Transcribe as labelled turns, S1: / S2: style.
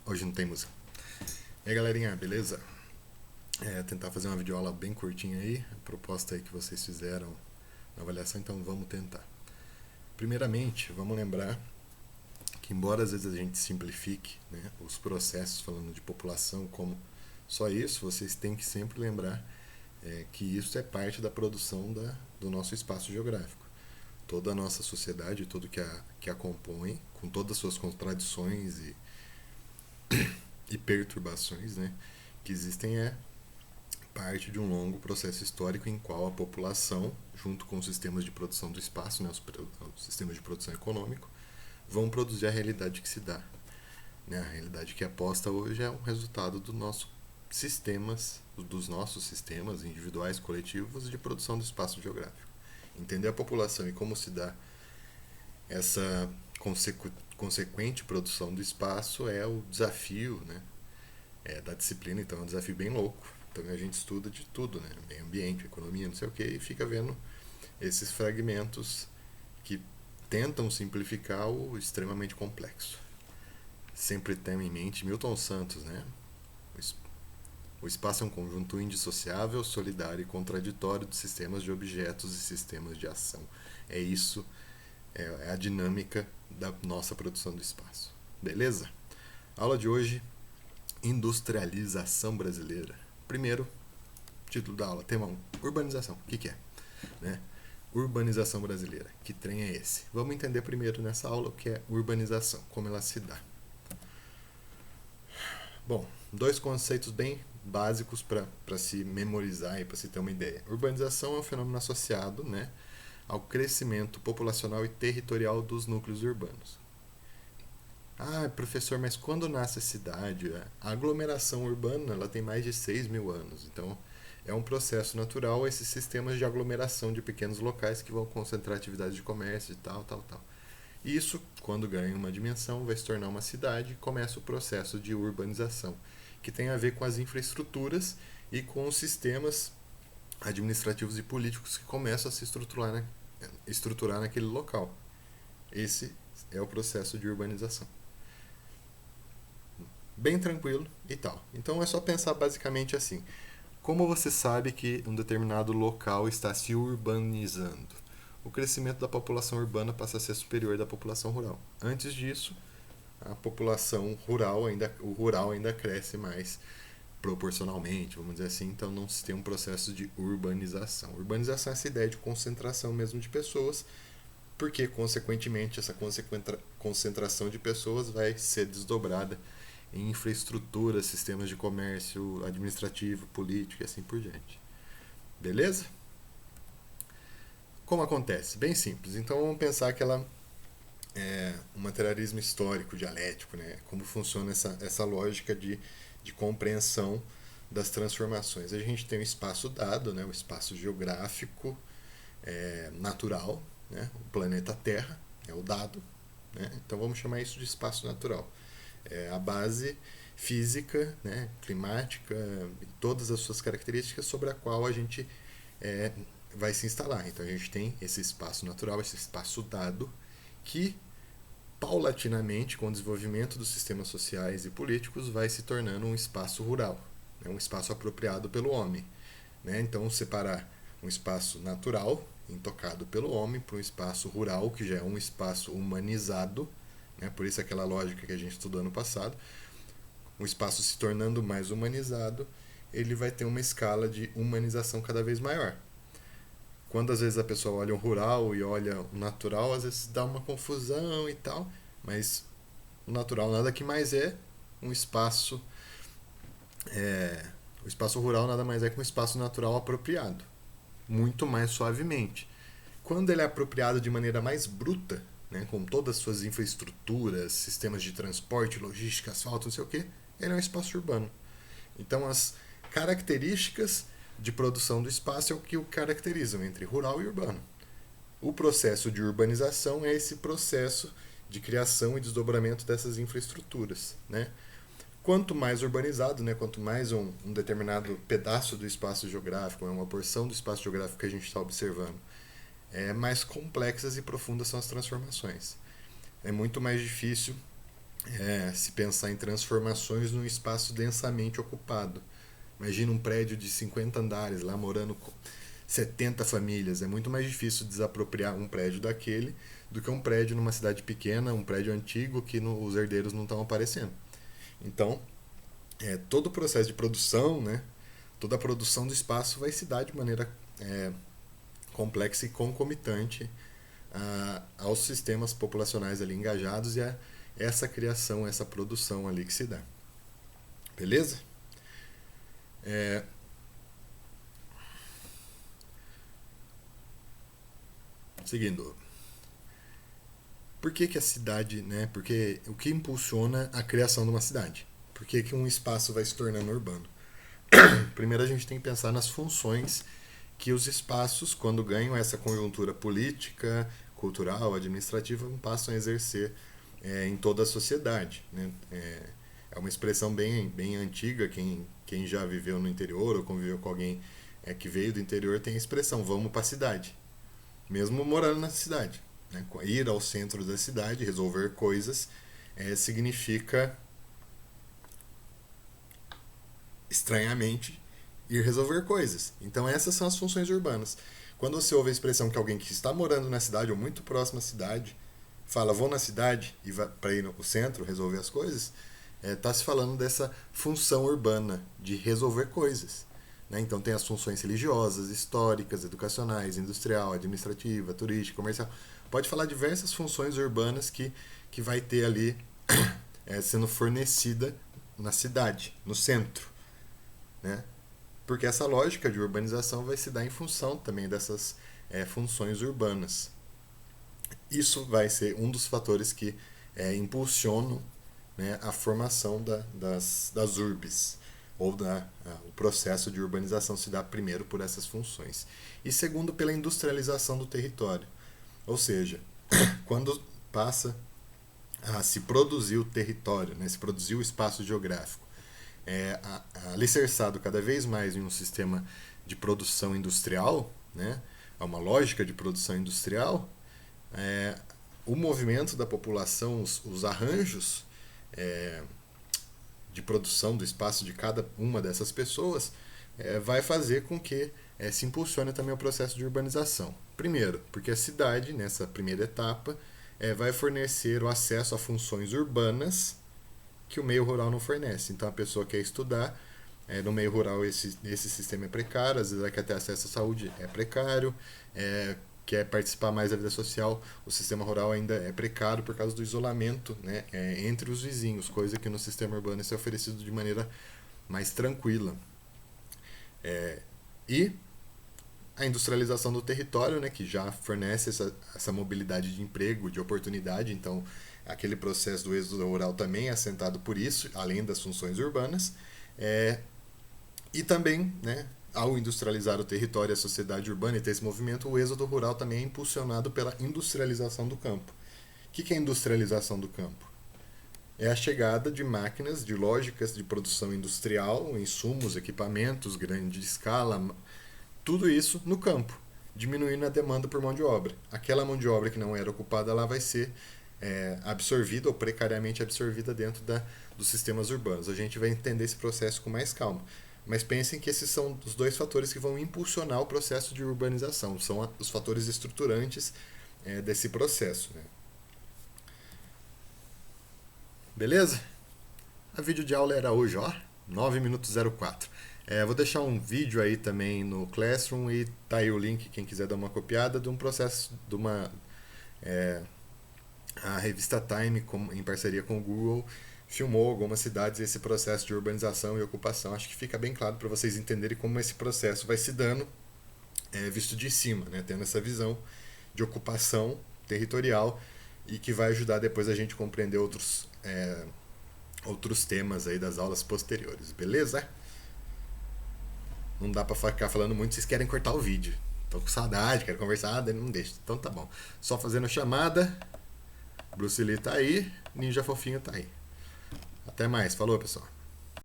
S1: Hoje não tem música. E aí, galerinha, beleza? Tentar fazer uma videoaula bem curtinha aí. A proposta aí que vocês fizeram na avaliação, então vamos tentar. Primeiramente, vamos lembrar que, embora às vezes a gente simplifique, né, os processos falando de população como só isso, vocês têm que sempre lembrar que isso é parte da produção do nosso espaço geográfico. Toda a nossa sociedade, tudo que a compõe, com todas as suas contradições e perturbações, né, que existem, é parte de um longo processo histórico em qual a população, junto com os sistemas de produção do espaço, né, os sistemas de produção econômico, vão produzir a realidade que se dá. Né? A realidade que é posta hoje é um resultado dos nossos sistemas individuais, coletivos, de produção do espaço geográfico. Entender a população e como se dá essa consequente produção do espaço é o desafio, né, da disciplina. Então é um desafio bem louco. Então a gente estuda de tudo, né, meio ambiente, economia, não sei o que, e fica vendo esses fragmentos que tentam simplificar o extremamente complexo. Sempre tenho em mente Milton Santos, né? O espaço é um conjunto indissociável, solidário e contraditório de sistemas de objetos e sistemas de ação. É isso, é a dinâmica da nossa produção do espaço. Beleza? Aula de hoje, industrialização brasileira. Primeiro, título da aula, tema 1, urbanização. O que é? Né? Urbanização brasileira. Que trem é esse? Vamos entender primeiro nessa aula o que é urbanização, como ela se dá. Bom, dois conceitos bem básicos para se memorizar e para se ter uma ideia. Urbanização é um fenômeno associado, né, ao crescimento populacional e territorial dos núcleos urbanos. Ah, professor, mas quando nasce a cidade? A aglomeração urbana ela tem mais de 6.000 anos. Então, é um processo natural esses sistemas de aglomeração de pequenos locais que vão concentrar atividades de comércio e tal. Isso, quando ganha uma dimensão, vai se tornar uma cidade e começa o processo de urbanização, que tem a ver com as infraestruturas e com os sistemas administrativos e políticos que começam a se estruturar naquele local. Esse é o processo de urbanização. Bem tranquilo e tal. Então é só pensar basicamente assim. Como você sabe que um determinado local está se urbanizando? O crescimento da população urbana passa a ser superior da população rural. Antes disso, a população rural o rural ainda cresce mais proporcionalmente, vamos dizer assim, então não se tem um processo de urbanização. Urbanização é essa ideia de concentração mesmo de pessoas, porque, consequentemente, essa concentração de pessoas vai ser desdobrada em infraestrutura, sistemas de comércio, administrativo, político e assim por diante. Beleza? Como acontece? Bem simples. Então vamos pensar que ela é um materialismo histórico, dialético, né? Como funciona essa lógica de compreensão das transformações. A gente tem um espaço dado, né? O espaço geográfico natural, né? O planeta Terra é o dado, né? Então vamos chamar isso de espaço natural. É a base física, né? Climática e todas as suas características sobre a qual a gente vai se instalar. Então a gente tem esse espaço natural, esse espaço dado, que paulatinamente, com o desenvolvimento dos sistemas sociais e políticos, vai se tornando um espaço rural, né? Um espaço apropriado pelo homem. Né? Então separar um espaço natural, intocado pelo homem, para um espaço rural, que já é um espaço humanizado, né? Por isso aquela lógica que a gente estudou ano passado, um espaço se tornando mais humanizado, ele vai ter uma escala de humanização cada vez maior. Quando às vezes a pessoa olha o rural e olha o natural, às vezes dá uma confusão e tal, mas o natural nada que mais é um espaço. O espaço rural nada mais é que um espaço natural apropriado, muito mais suavemente. Quando ele é apropriado de maneira mais bruta, né, com todas as suas infraestruturas, sistemas de transporte, logística, asfalto, não sei o que, ele é um espaço urbano. Então as características de produção do espaço é o que o caracterizam entre rural e urbano. O processo de urbanização é esse processo de criação e desdobramento dessas infraestruturas. Né? Quanto mais urbanizado, né, quanto mais um determinado pedaço do espaço geográfico, uma porção do espaço geográfico que a gente está observando, mais complexas e profundas são as transformações. É muito mais difícil se pensar em transformações num espaço densamente ocupado. Imagina um prédio de 50 andares, lá morando 70 famílias. É muito mais difícil desapropriar um prédio daquele do que um prédio numa cidade pequena, um prédio antigo que os herdeiros não estão aparecendo. Então, todo o processo de produção, né, toda a produção do espaço vai se dar de maneira complexa e concomitante aos sistemas populacionais ali engajados e a essa criação, essa produção ali que se dá. Beleza? Seguindo. Por que a cidade, né? Porque o que impulsiona a criação de uma cidade? Por que um espaço vai se tornando urbano? Primeiro a gente tem que pensar nas funções que os espaços, quando ganham essa conjuntura política, cultural, administrativa, passam a exercer em toda a sociedade. Né? É uma expressão bem antiga, quem já viveu no interior ou conviveu com alguém que veio do interior tem a expressão, vamos para a cidade, mesmo morando na cidade. Né? Ir ao centro da cidade, resolver coisas, significa, estranhamente, ir resolver coisas. Então essas são as funções urbanas. Quando você ouve a expressão que alguém que está morando na cidade ou muito próximo à cidade fala vou na cidade e vai para ir no centro resolver as coisas, está se falando dessa função urbana de resolver coisas. Né? Então tem as funções religiosas, históricas, educacionais, industrial, administrativa, turística, comercial. Pode falar diversas funções urbanas que vai ter ali sendo fornecida na cidade, no centro. Né? Porque essa lógica de urbanização vai se dar em função também dessas funções urbanas. Isso vai ser um dos fatores que impulsionam, né, a formação das urbes, ou o processo de urbanização se dá primeiro por essas funções. E segundo, pela industrialização do território. Ou seja, quando passa a se produzir o território, né, se produzir o espaço geográfico, alicerçado cada vez mais em um sistema de produção industrial, né, uma lógica de produção industrial, o movimento da população, os arranjos de produção do espaço de cada uma dessas pessoas vai fazer com que se impulsione também o processo de urbanização. Primeiro, porque a cidade, nessa primeira etapa, vai fornecer o acesso a funções urbanas que o meio rural não fornece. Então a pessoa quer estudar, no meio rural esse sistema é precário, às vezes ela quer ter acesso à saúde, é precário, quer participar mais da vida social, o sistema rural ainda é precário por causa do isolamento, né, entre os vizinhos, coisa que no sistema urbano isso é oferecido de maneira mais tranquila. E a industrialização do território, né, que já fornece essa mobilidade de emprego, de oportunidade, então aquele processo do êxodo rural também é assentado por isso, além das funções urbanas, e também, né, ao industrializar o território e a sociedade urbana e ter esse movimento, o êxodo rural também é impulsionado pela industrialização do campo. O que é a industrialização do campo? É a chegada de máquinas, de lógicas de produção industrial, insumos, equipamentos, grande escala, tudo isso no campo, diminuindo a demanda por mão de obra. Aquela mão de obra que não era ocupada lá vai ser absorvida ou precariamente absorvida dentro dos sistemas urbanos. A gente vai entender esse processo com mais calma. Mas pensem que esses são os dois fatores que vão impulsionar o processo de urbanização. São os fatores estruturantes desse processo. Né? Beleza? A vídeo de aula era hoje, ó, 9 minutos 04. Vou deixar um vídeo aí também no Classroom e tá aí o link, quem quiser dar uma copiada, de um processo de a revista Time, em parceria com o Google, filmou algumas cidades esse processo de urbanização e ocupação. Acho que fica bem claro para vocês entenderem como esse processo vai se dando visto de cima, né? Tendo essa visão de ocupação territorial e que vai ajudar depois a gente compreender outros temas aí das aulas posteriores, beleza? Não dá pra ficar falando muito, vocês querem cortar o vídeo. Tô com saudade, quero conversar, não deixa. Então tá bom. Só fazendo chamada. Bruce Lee tá aí, Ninja Fofinho tá aí. Até mais, falou pessoal.